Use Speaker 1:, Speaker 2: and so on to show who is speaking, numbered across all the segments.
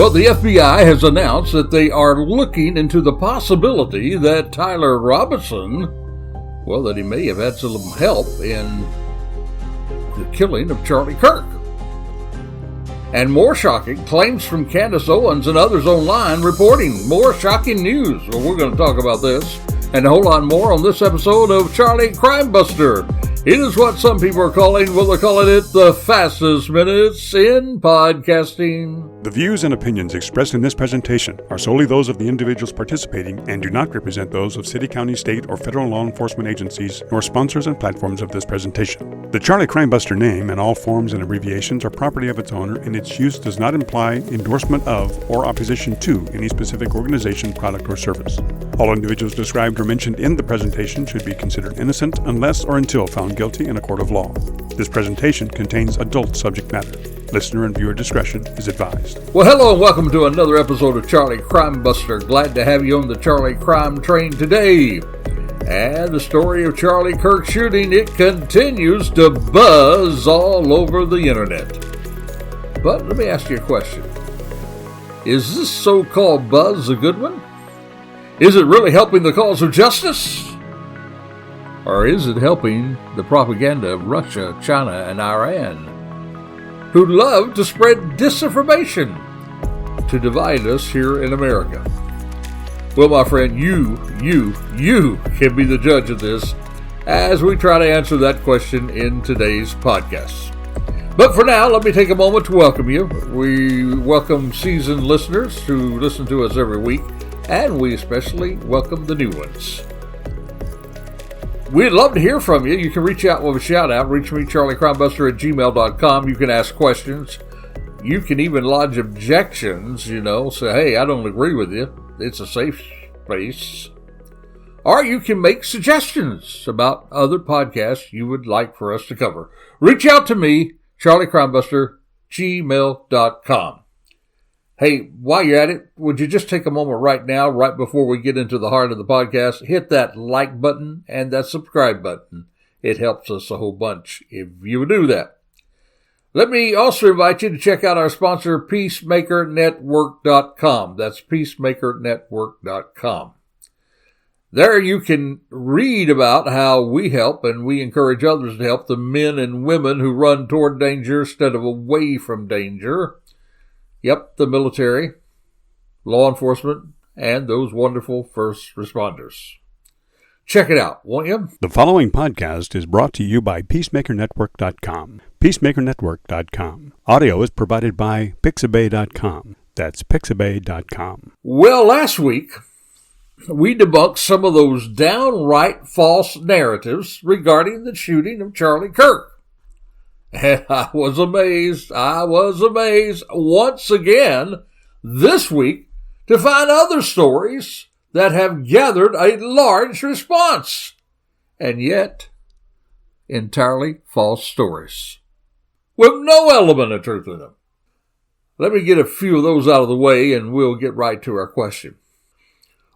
Speaker 1: Well, the FBI has announced that they are looking into the possibility that Tyler Robinson, that he may have had some help in the killing of Charlie Kirk. And more shocking, claims from Candace Owens and others online reporting more shocking news. Well, we're going to talk about this and a whole lot more on this episode of Charlie Crime Buster. It is what some people are calling, they're calling it the fastest minutes in podcasting.
Speaker 2: The views and opinions expressed in this presentation are solely those of the individuals participating and do not represent those of city, county, state, or federal law enforcement agencies, nor sponsors and platforms of this presentation. The Charlie Crime Buster name and all forms and abbreviations are property of its owner, and its use does not imply endorsement of or opposition to any specific organization, product, or service. All individuals described or mentioned in the presentation should be considered innocent unless or until found guilty in a court of law. This presentation contains adult subject matter. Listener and viewer discretion is advised.
Speaker 1: Well, hello and welcome to another episode of Charlie Crime Buster. Glad to have you on the Charlie Crime train today. And the story of Charlie Kirk shooting, it continues to buzz all over the internet. But let me ask you a question. Is this so-called buzz a good one? Is it really helping the cause of justice? Or is it helping the propaganda of Russia, China, and Iran, who love to spread disinformation to divide us here in America? Well, my friend, you can be the judge of this as we try to answer that question in today's podcast. But for now, let me take a moment to welcome you. We welcome seasoned listeners who listen to us every week, and we especially welcome the new ones. We'd love to hear from you. You can reach out with a shout out. Reach me, charliecrimebuster@gmail.com. You can ask questions. You can even lodge objections, say, hey, I don't agree with you. It's a safe space. Or you can make suggestions about other podcasts you would like for us to cover. Reach out to me, charliecrimebuster@gmail.com. Hey, while you're at it, would you just take a moment right now, right before we get into the heart of the podcast, hit that like button and that subscribe button. It helps us a whole bunch if you would do that. Let me also invite you to check out our sponsor, peacemakernetwork.com. That's peacemakernetwork.com. There you can read about how we help and we encourage others to help the men and women who run toward danger instead of away from danger. Yep, the military, law enforcement, and those wonderful first responders. Check it out, won't you?
Speaker 2: The following podcast is brought to you by peacemakernetwork.com. peacemakernetwork.com. Audio is provided by pixabay.com. That's pixabay.com.
Speaker 1: Well, last week, we debunked some of those downright false narratives regarding the shooting of Charlie Kirk. And I was amazed once again this week to find other stories that have gathered a large response, and yet entirely false stories with no element of truth in them. Let me get a few of those out of the way and we'll get right to our question.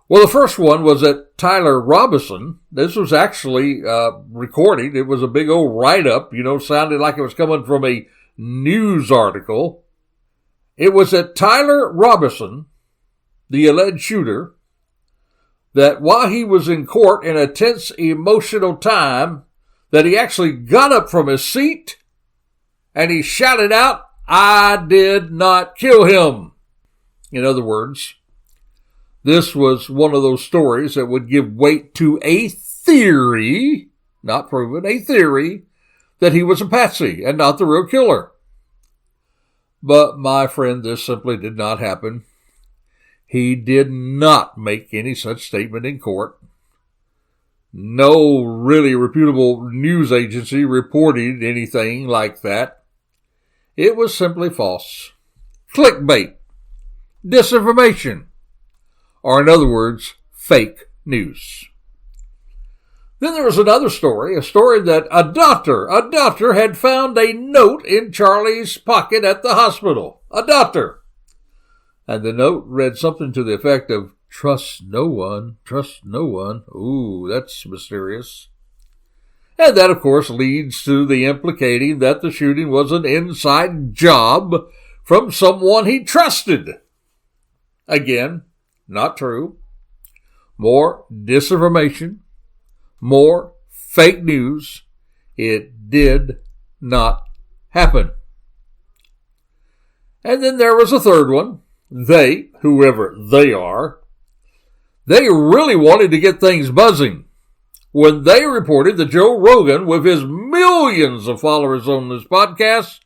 Speaker 1: Well, the first one was that Tyler Robinson, this was actually recorded. It was a big old write-up, sounded like it was coming from a news article. It was that Tyler Robinson, the alleged shooter, that while he was in court in a tense, emotional time, that he actually got up from his seat and he shouted out, "I did not kill him." In other words, this was one of those stories that would give weight to a theory, not proven, a theory, that he was a patsy and not the real killer. But, my friend, this simply did not happen. He did not make any such statement in court. No really reputable news agency reported anything like that. It was simply false. Clickbait. Disinformation. Or in other words, fake news. Then there was another story, a story that a doctor had found a note in Charlie's pocket at the hospital. A doctor. And the note read something to the effect of, "Trust no one, trust no one." Ooh, that's mysterious. And that, of course, leads to the implicating that the shooting was an inside job from someone he trusted. Again, not true. More disinformation, more fake news. It did not happen. And then there was a third one. They, whoever they are, they really wanted to get things buzzing when they reported that Joe Rogan, with his millions of followers on this podcast,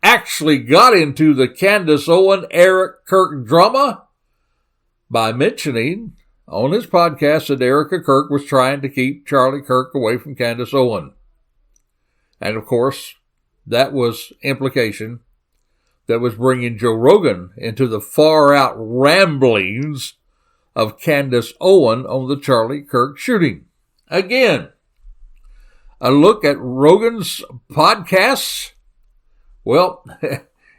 Speaker 1: actually got into the Candace Owen, Eric Kirk drama by mentioning on his podcast that Erica Kirk was trying to keep Charlie Kirk away from Candace Owen. And of course, that was implication that was bringing Joe Rogan into the far-out ramblings of Candace Owen on the Charlie Kirk shooting. Again, a look at Rogan's podcasts, well,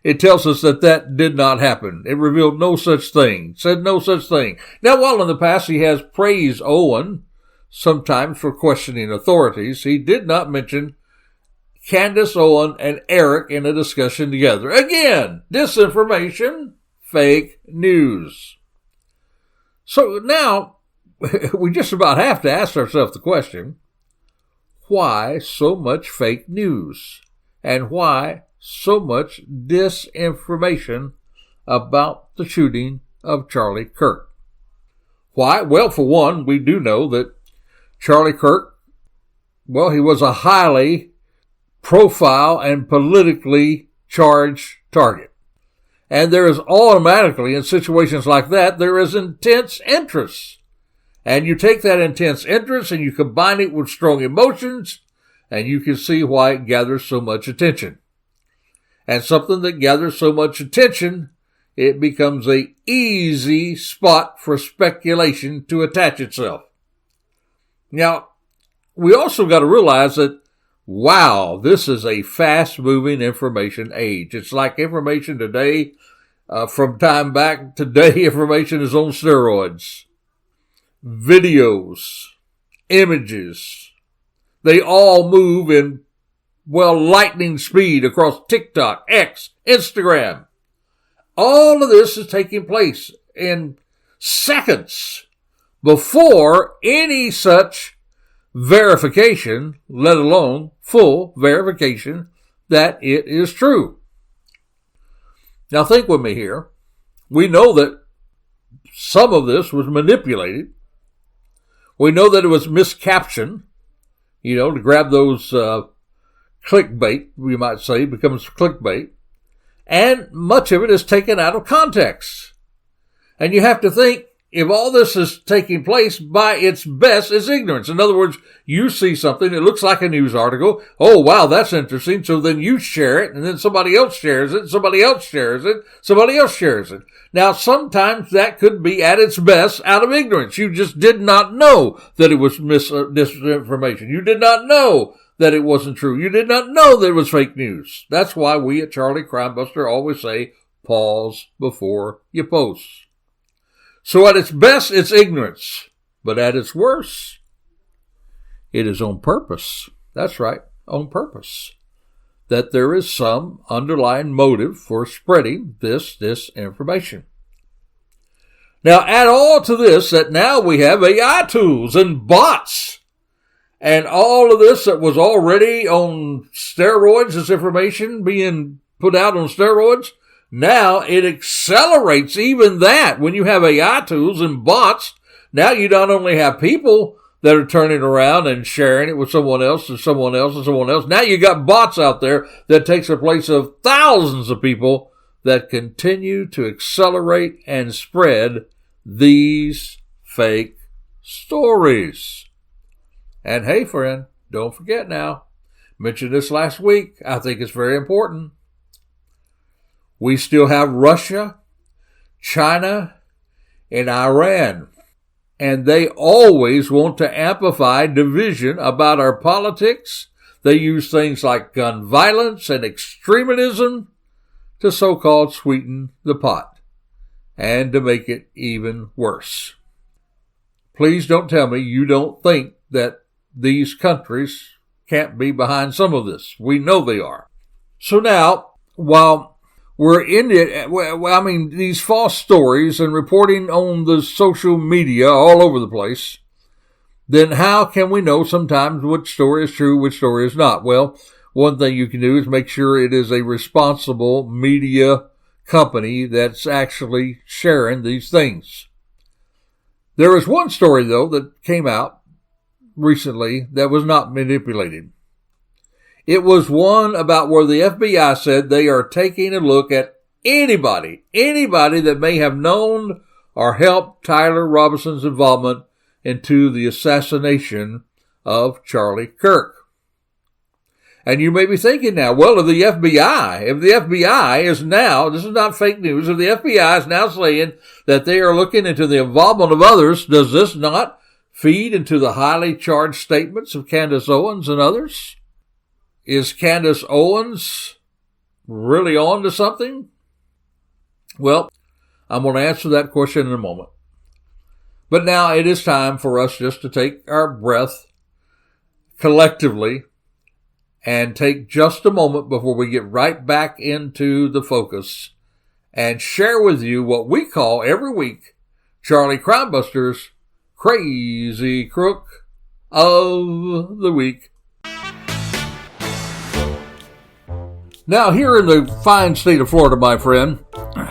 Speaker 1: it tells us that that did not happen. It revealed no such thing, said no such thing. Now, while in the past he has praised Owen, sometimes for questioning authorities, he did not mention Candace Owen and Eric in a discussion together. Again, disinformation, fake news. So now, we just about have to ask ourselves the question, why so much fake news? And why so much disinformation about the shooting of Charlie Kirk? Why? Well, for one, we do know that Charlie Kirk, well, he was a highly profile and politically charged target. And there is automatically, in situations like that, there is intense interest. And you take that intense interest and you combine it with strong emotions, and you can see why it gathers so much attention. And something that gathers so much attention, it becomes an easy spot for speculation to attach itself. Now, we also got to realize that, wow, this is a fast-moving information age. It's like information today, from time back, today information is on steroids. Videos, images, they all move in, well, lightning speed across TikTok, X, Instagram. All of this is taking place in seconds before any such verification, let alone full verification, that it is true. Now think with me here. We know that some of this was manipulated. We know that it was miscaptioned, to grab those clickbait, we might say, becomes clickbait. And much of it is taken out of context. And you have to think, if all this is taking place, by its best is ignorance. In other words, you see something that looks like a news article. Oh, wow, that's interesting. So then you share it, and then somebody else shares it, somebody else shares it, somebody else shares it. Now, sometimes that could be at its best out of ignorance. You just did not know that it was disinformation. You did not know that it wasn't true. You did not know that it was fake news. That's why we at Charlie Crime Buster always say, pause before you post. So at its best, it's ignorance. But at its worst, it is on purpose. That's right, on purpose. That there is some underlying motive for spreading this disinformation. Now add all to this that now we have AI tools and bots. And all of this that was already on steroids, this information being put out on steroids, now it accelerates even that. When you have AI tools and bots, now you not only have people that are turning around and sharing it with someone else and someone else and someone else. Now you got bots out there that takes the place of thousands of people that continue to accelerate and spread these fake stories. And hey, friend, don't forget now, mentioned this last week. I think it's very important. We still have Russia, China, and Iran. And they always want to amplify division about our politics. They use things like gun violence and extremism to so-called sweeten the pot and to make it even worse. Please don't tell me you don't think that these countries can't be behind some of this. We know they are. So now, while we're in it. Well, I mean, these false stories and reporting on the social media all over the place, then how can we know sometimes which story is true, which story is not? Well, one thing you can do is make sure it is a responsible media company that's actually sharing these things. There is one story, though, that came out recently that was not manipulated. It was one about where the FBI said they are taking a look at anybody that may have known or helped Tyler Robinson's involvement into the assassination of Charlie Kirk. And you may be thinking now, well, if the FBI is now, this is not fake news, if the FBI is now saying that they are looking into the involvement of others, does this not feed into the highly charged statements of Candace Owens and others? Is Candace Owens really on to something? Well, I'm going to answer that question in a moment. But now it is time for us just to take our breath collectively and take just a moment before we get right back into the focus and share with you what we call every week Charlie Crimebuster's Crazy Crook of the Week. Now, here in the fine state of Florida, my friend,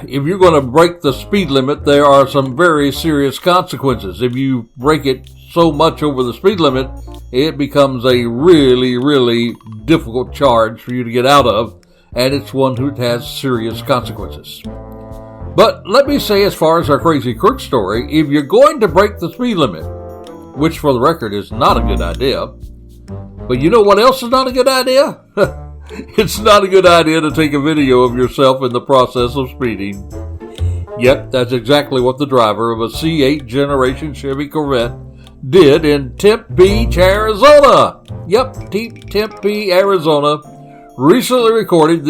Speaker 1: if you're going to break the speed limit, there are some very serious consequences. If you break it so much over the speed limit, it becomes a really, really difficult charge for you to get out of, and it's one that has serious consequences. But let me say, as far as our Crazy Crook story, if you're going to break the speed limit, which for the record is not a good idea, but you know what else is not a good idea? It's not a good idea to take a video of yourself in the process of speeding. Yep, that's exactly what the driver of a C8 generation Chevy Corvette did in Tempe, Arizona. Yep, Tempe, Arizona. Recently recorded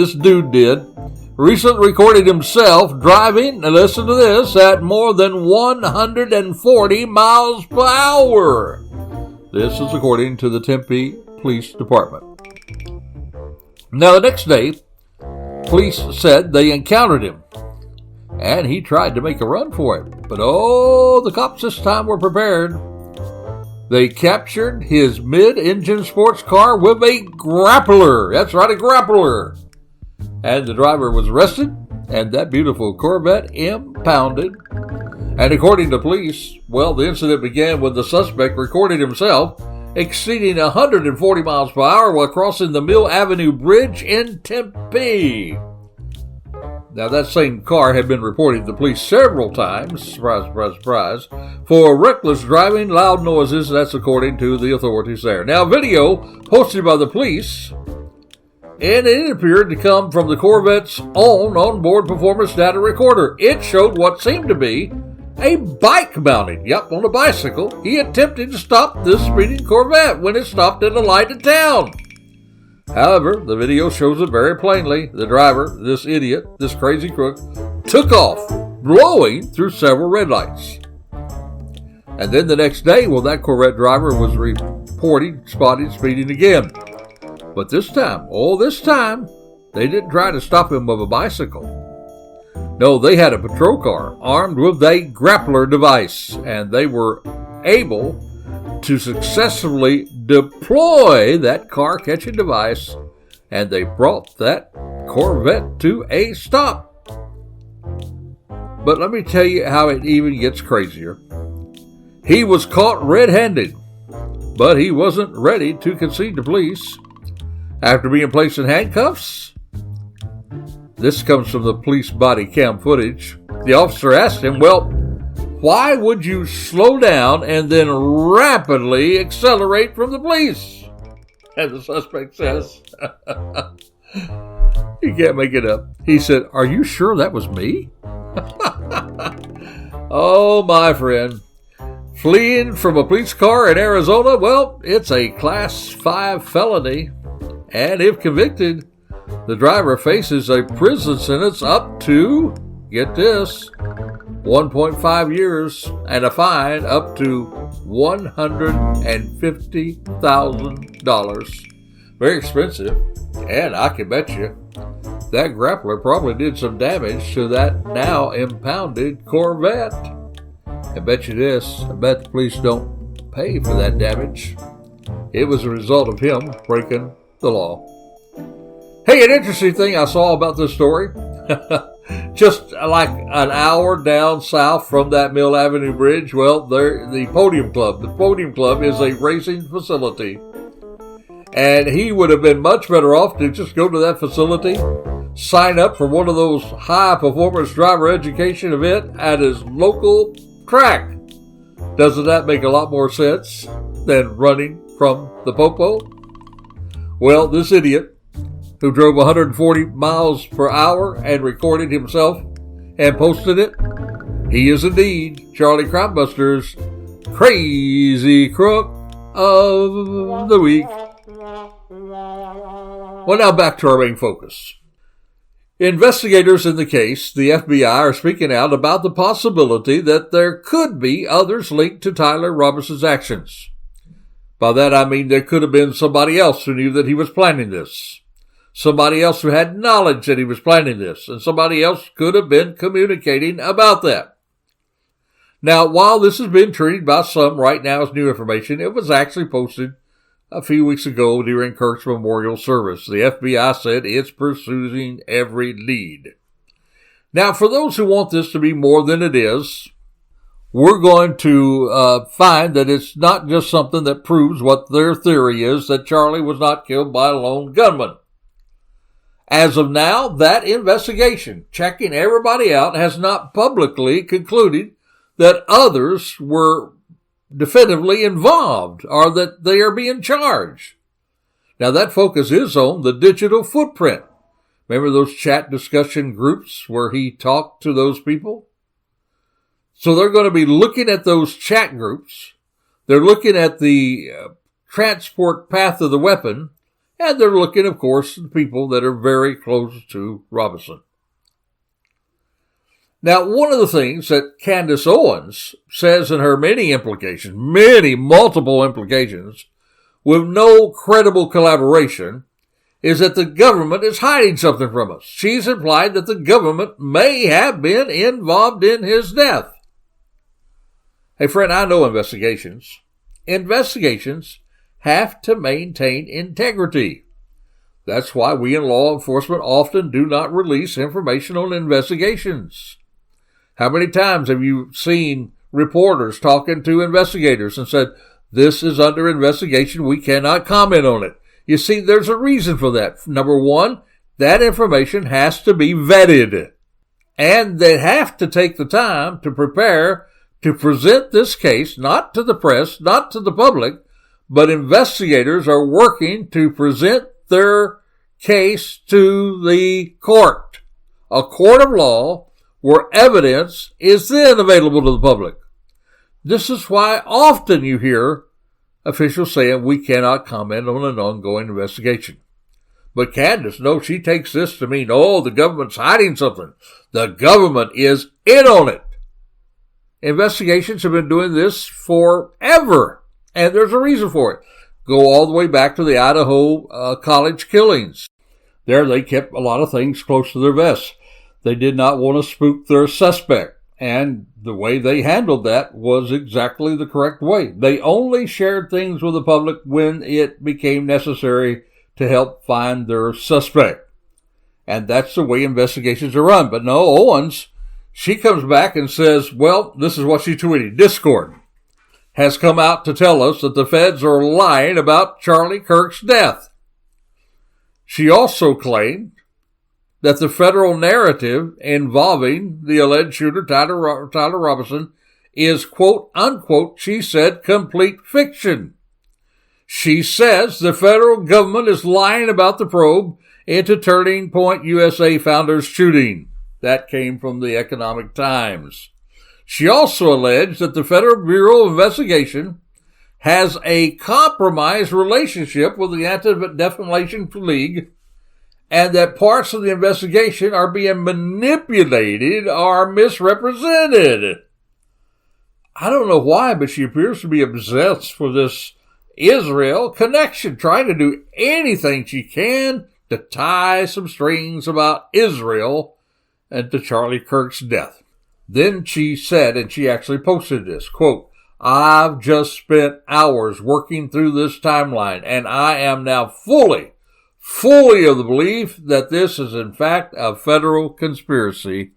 Speaker 1: himself driving, and listen to this, at more than 140 miles per hour. This is according to the Tempe Police Department. Now, the next day, police said they encountered him, and he tried to make a run for it. But the cops this time were prepared. They captured his mid-engine sports car with a grappler. That's right, a grappler. And the driver was arrested, and that beautiful Corvette impounded. And according to police, well, the incident began when the suspect recorded himself exceeding 140 miles per hour while crossing the Mill Avenue Bridge in Tempe. Now, that same car had been reported to the police several times, surprise, surprise, surprise, for reckless driving, loud noises. That's according to the authorities there. Now, video posted by the police, and it appeared to come from the Corvette's own onboard performance data recorder. It showed what seemed to be a bike mounted, on a bicycle. He attempted to stop this speeding Corvette when it stopped at a light in town. However, the video shows it very plainly. The driver, this idiot, this crazy crook, took off, blowing through several red lights. And then the next day, that Corvette driver was spotted speeding again. But this time, they didn't try to stop him with a bicycle. No, they had a patrol car armed with a grappler device, and they were able to successfully deploy that car-catching device, and they brought that Corvette to a stop. But let me tell you how it even gets crazier. He was caught red-handed, but he wasn't ready to concede to police. After being placed in handcuffs, this comes from the police body cam footage, the officer asked him, why would you slow down and then rapidly accelerate from the police? And the suspect says, you can't make it up. He said, are you sure that was me? Oh, my friend. Fleeing from a police car in Arizona, it's a Class 5 felony. And if convicted, the driver faces a prison sentence up to, get this, 1.5 years and a fine up to $150,000. Very expensive, and I can bet you that grappler probably did some damage to that now impounded Corvette. I bet you this, I bet the police don't pay for that damage. It was a result of him breaking the law. Hey, an interesting thing I saw about this story, just like an hour down south from that Mill Avenue Bridge, well, the Podium Club is a racing facility. And he would have been much better off to just go to that facility, sign up for one of those high-performance driver education event at his local track. Doesn't that make a lot more sense than running from the popo? Well, this idiot who drove 140 miles per hour and recorded himself and posted it, he is indeed Charlie Crimebuster's Crazy Crook of the Week. Well, now back to our main focus. Investigators in the case, the FBI, are speaking out about the possibility that there could be others linked to Tyler Robinson's actions. By that I mean there could have been somebody else who knew that he was planning this. Somebody else who had knowledge that he was planning this. And somebody else could have been communicating about that. Now, while this has been treated by some right now as new information, it was actually posted a few weeks ago during Kirk's memorial service. The FBI said it's pursuing every lead. Now, for those who want this to be more than it is, we're going to find that it's not just something that proves what their theory is, that Charlie was not killed by a lone gunman. As of now, that investigation, checking everybody out, has not publicly concluded that others were definitively involved or that they are being charged. Now, that focus is on the digital footprint. Remember those chat discussion groups where he talked to those people? So they're going to be looking at those chat groups. They're looking at the transport path of the weapon. And they're looking, of course, at people that are very close to Robinson. Now, one of the things that Candace Owens says in her multiple implications, with no credible collaboration, is that the government is hiding something from us. She's implied that the government may have been involved in his death. Hey, friend, I know investigations. Investigations have to maintain integrity. That's why we in law enforcement often do not release information on investigations. How many times have you seen reporters talking to investigators and said, this is under investigation, we cannot comment on it? You see, there's a reason for that. Number one, that information has to be vetted. And they have to take the time to prepare to present this case, not to the press, not to the public, but investigators are working to present their case to the court, a court of law where evidence is then available to the public. This is why often you hear officials saying we cannot comment on an ongoing investigation. But Candace, no, she takes this to mean, the government's hiding something. The government is in on it. Investigations have been doing this forever. And there's a reason for it. Go all the way back to the Idaho college killings. There they kept a lot of things close to their vest. They did not want to spook their suspect. And the way they handled that was exactly the correct way. They only shared things with the public when it became necessary to help find their suspect. And that's the way investigations are run. But no, Owens, she comes back and says, well, this is what she tweeted. Discord has come out to tell us that the feds are lying about Charlie Kirk's death. She also claimed that the federal narrative involving the alleged shooter, Tyler Robinson, is, quote, unquote, she said, complete fiction. She says the federal government is lying about the probe into Turning Point USA founder's shooting. That came from the Economic Times. She also alleged that the Federal Bureau of Investigation has a compromised relationship with the Anti-Defamation League and that parts of the investigation are being manipulated or misrepresented. I don't know why, but she appears to be obsessed with this Israel connection, trying to do anything she can to tie some strings about Israel and to Charlie Kirk's death. Then she said, and she actually posted this, quote, "I've just spent hours working through this timeline, and I am now fully of the belief that this is in fact a federal conspiracy.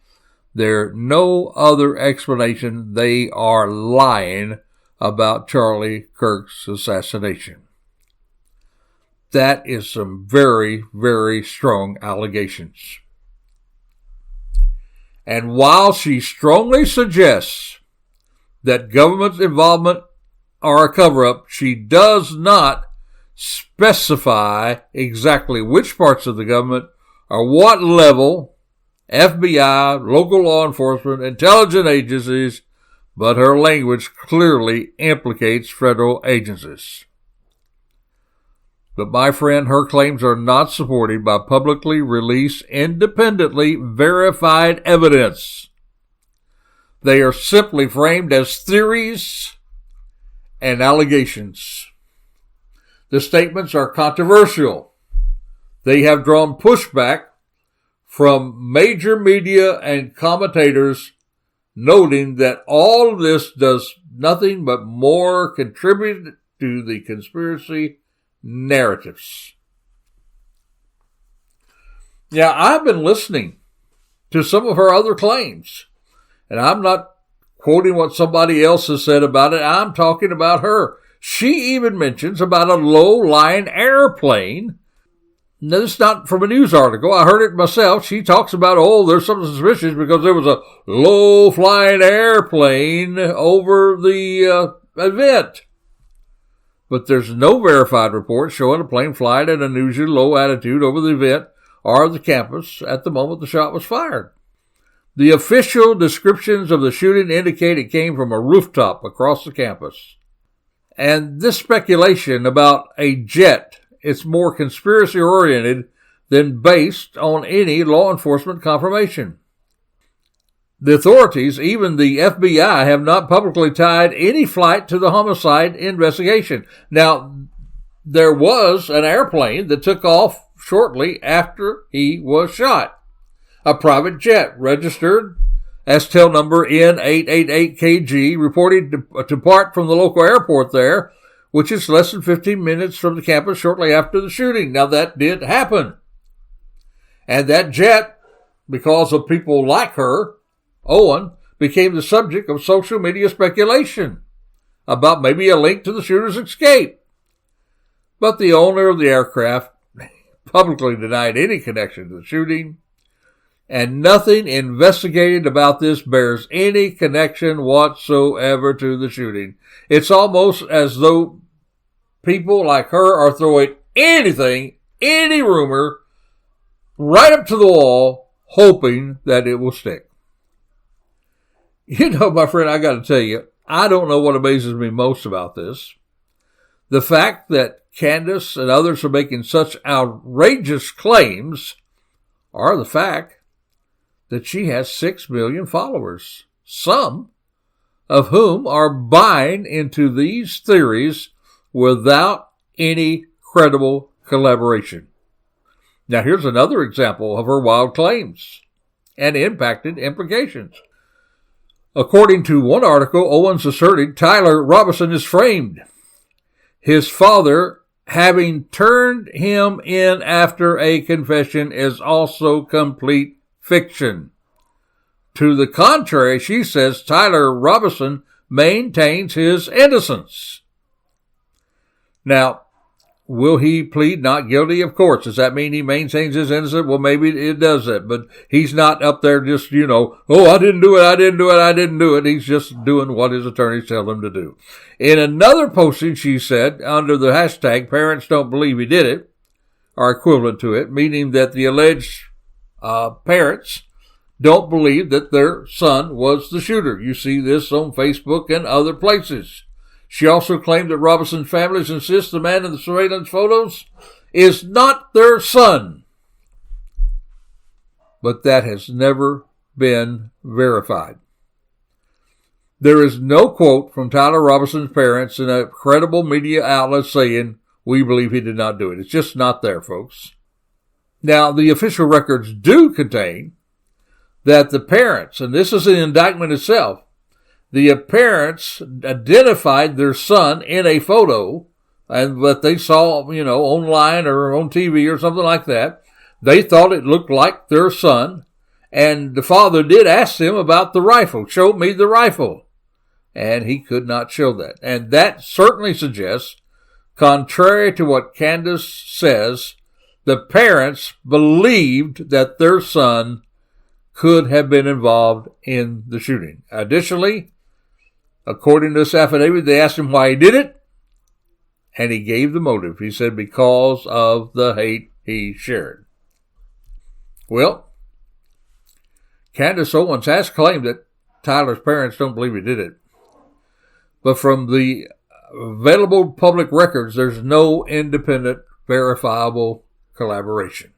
Speaker 1: There's no other explanation. They are lying about Charlie Kirk's assassination." That is some very, very strong allegations. And while she strongly suggests that government's involvement are a cover-up, she does not specify exactly which parts of the government or what level, FBI, local law enforcement, intelligence agencies, but her language clearly implicates federal agencies. But my friend, her claims are not supported by publicly released, independently verified evidence. They are simply framed as theories and allegations. The statements are controversial. They have drawn pushback from major media and commentators, noting that all of this does nothing but more contribute to the conspiracy narratives. Now, I've been listening to some of her other claims, and I'm not quoting what somebody else has said about it. I'm talking about her. She even mentions about a low-lying airplane. Now, this is not from a news article. I heard it myself. She talks about, there's something suspicious because there was a low-flying airplane over the event. But there's no verified report showing a plane flying at an unusually low altitude over the event or the campus at the moment the shot was fired. The official descriptions of the shooting indicate it came from a rooftop across the campus. And this speculation about a jet is more conspiracy-oriented than based on any law enforcement confirmation. The authorities, even the FBI, have not publicly tied any flight to the homicide investigation. Now, there was an airplane that took off shortly after he was shot. A private jet registered as tail number N888KG reported to depart from the local airport there, which is less than 15 minutes from the campus shortly after the shooting. Now, that did happen. And that jet, because of people like her, Owen, became the subject of social media speculation about maybe a link to the shooter's escape. But the owner of the aircraft publicly denied any connection to the shooting, and nothing investigated about this bears any connection whatsoever to the shooting. It's almost as though people like her are throwing anything, any rumor, right up to the wall, hoping that it will stick. You know, my friend, I got to tell you, I don't know what amazes me most about this. The fact that Candace and others are making such outrageous claims, or the fact that she has 6 million followers, some of whom are buying into these theories without any credible collaboration. Now, here's another example of her wild claims and impacted implications. According to one article, Owens asserted Tyler Robinson is framed, his father having turned him in after a confession is also complete fiction. To the contrary, she says Tyler Robinson maintains his innocence. Now, will he plead not guilty? Of course. Does that mean he maintains his innocence? Well, maybe it does that, but he's not up there just, I didn't do it. He's just doing what his attorneys tell him to do. In another posting, she said, under the hashtag, parents don't believe he did it, or equivalent to it, meaning that the alleged parents don't believe that their son was the shooter. You see this on Facebook and other places. She also claimed that Robinson's families insist the man in the surveillance photos is not their son. But that has never been verified. There is no quote from Tyler Robinson's parents in a credible media outlet saying, we believe he did not do it. It's just not there, folks. Now, the official records do contain that the parents, and this is an indictment itself, the parents identified their son in a photo and that they saw, online or on TV or something like that. They thought it looked like their son, and the father did ask him about the rifle. Show me the rifle. And he could not show that. And that certainly suggests, contrary to what Candace says, the parents believed that their son could have been involved in the shooting. Additionally, according to this affidavit, they asked him why he did it, and he gave the motive. He said because of the hate he shared. Well, Candace Owens has claimed that Tyler's parents don't believe he did it. But from the available public records, there's no independent, verifiable collaboration.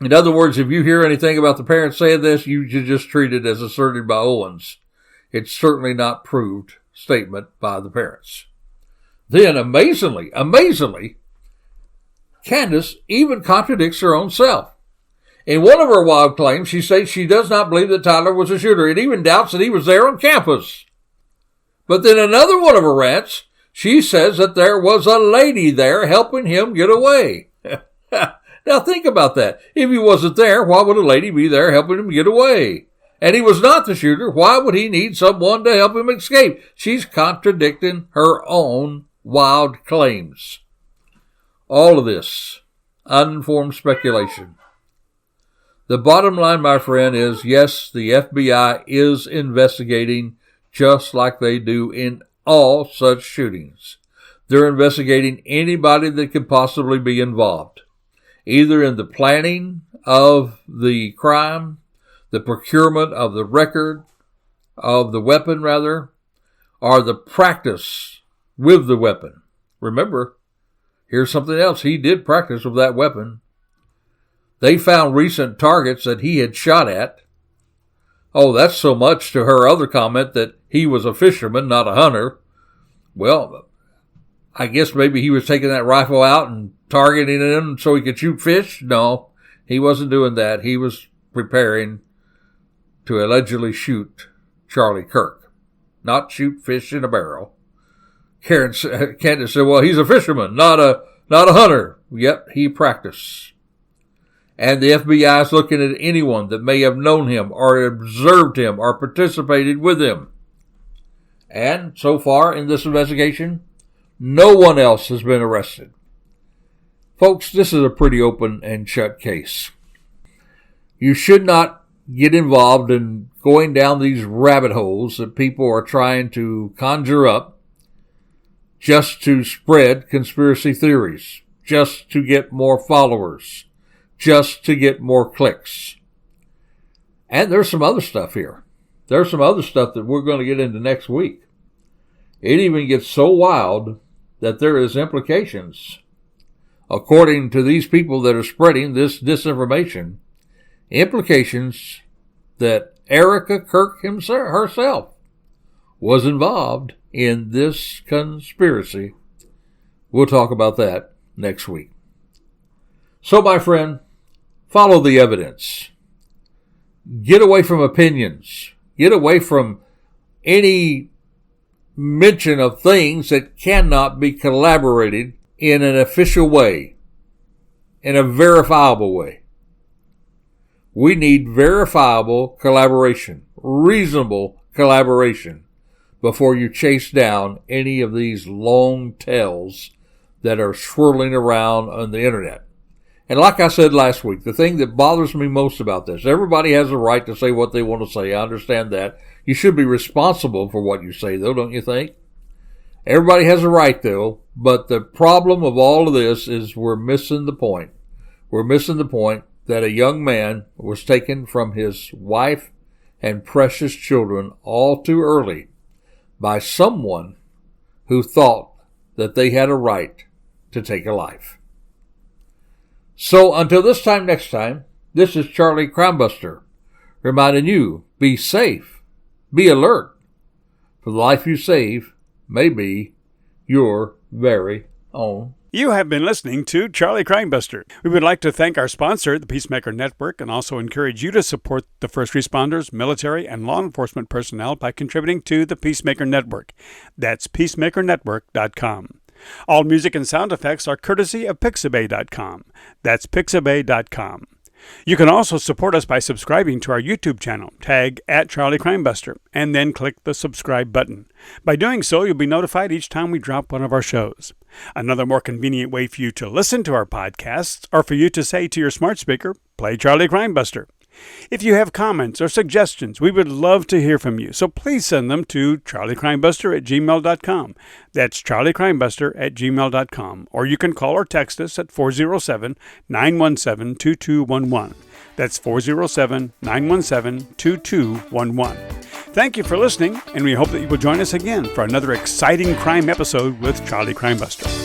Speaker 1: In other words, if you hear anything about the parents saying this, you should just treat it as asserted by Owens. It's certainly not proved statement by the parents. Then, amazingly, Candace even contradicts her own self. In one of her wild claims, she says she does not believe that Tyler was a shooter and even doubts that he was there on campus. But then another one of her rants, she says that there was a lady there helping him get away. Now think about that. If he wasn't there, why would a lady be there helping him get away? And he was not the shooter. Why would he need someone to help him escape? She's contradicting her own wild claims. All of this, uninformed speculation. The bottom line, my friend, is yes, the FBI is investigating just like they do in all such shootings. They're investigating anybody that could possibly be involved, either in the planning of the crime, the procurement of the record, of the weapon rather, or the practice with the weapon. Remember, here's something else. He did practice with that weapon. They found recent targets that he had shot at. Oh, that's so much to her other comment that he was a fisherman, not a hunter. Well, I guess maybe he was taking that rifle out and targeting him so he could shoot fish. No, he wasn't doing that. He was preparing to allegedly shoot Charlie Kirk, not shoot fish in a barrel. Candace said, well, he's a fisherman, not a hunter. Yep, he practiced. And the FBI is looking at anyone that may have known him or observed him or participated with him. And so far in this investigation, no one else has been arrested. Folks, this is a pretty open and shut case. You should not get involved in going down these rabbit holes that people are trying to conjure up just to spread conspiracy theories, just to get more followers, just to get more clicks. And there's some other stuff here. There's some other stuff that we're going to get into next week. It even gets so wild that there is implications, according to these people that are spreading this disinformation, implications that Erica Kirk herself was involved in this conspiracy. We'll talk about that next week. So, my friend, follow the evidence. Get away from opinions. Get away from any mention of things that cannot be collaborated in an official way, in a verifiable way. We need verifiable collaboration, reasonable collaboration, before you chase down any of these long tails that are swirling around on the internet. And like I said last week, the thing that bothers me most about this, everybody has a right to say what they want to say. I understand that. You should be responsible for what you say, though, don't you think? Everybody has a right, though. But the problem of all of this is we're missing the point. We're missing the point that a young man was taken from his wife and precious children all too early by someone who thought that they had a right to take a life. So until this time next time, this is Charlie Crimebuster reminding you, be safe, be alert, for the life you save may be your very own.
Speaker 2: You have been listening to Charlie Crimebuster. We would like to thank our sponsor, the Peacemaker Network, and also encourage you to support the first responders, military, and law enforcement personnel by contributing to the Peacemaker Network. That's peacemakernetwork.com. All music and sound effects are courtesy of Pixabay.com. That's Pixabay.com. You can also support us by subscribing to our YouTube channel, tag @CharlieCrimebuster, and then click the subscribe button. By doing so, you'll be notified each time we drop one of our shows. Another more convenient way for you to listen to our podcasts, or for you to say to your smart speaker, play Charlie Crimebuster. If you have comments or suggestions, we would love to hear from you, so please send them to charliecrimebuster@gmail.com. That's charliecrimebuster@gmail.com, or you can call or text us at 407-917-2211. That's 407-917-2211. Thank you for listening, and we hope that you will join us again for another exciting crime episode with Charlie Crimebuster.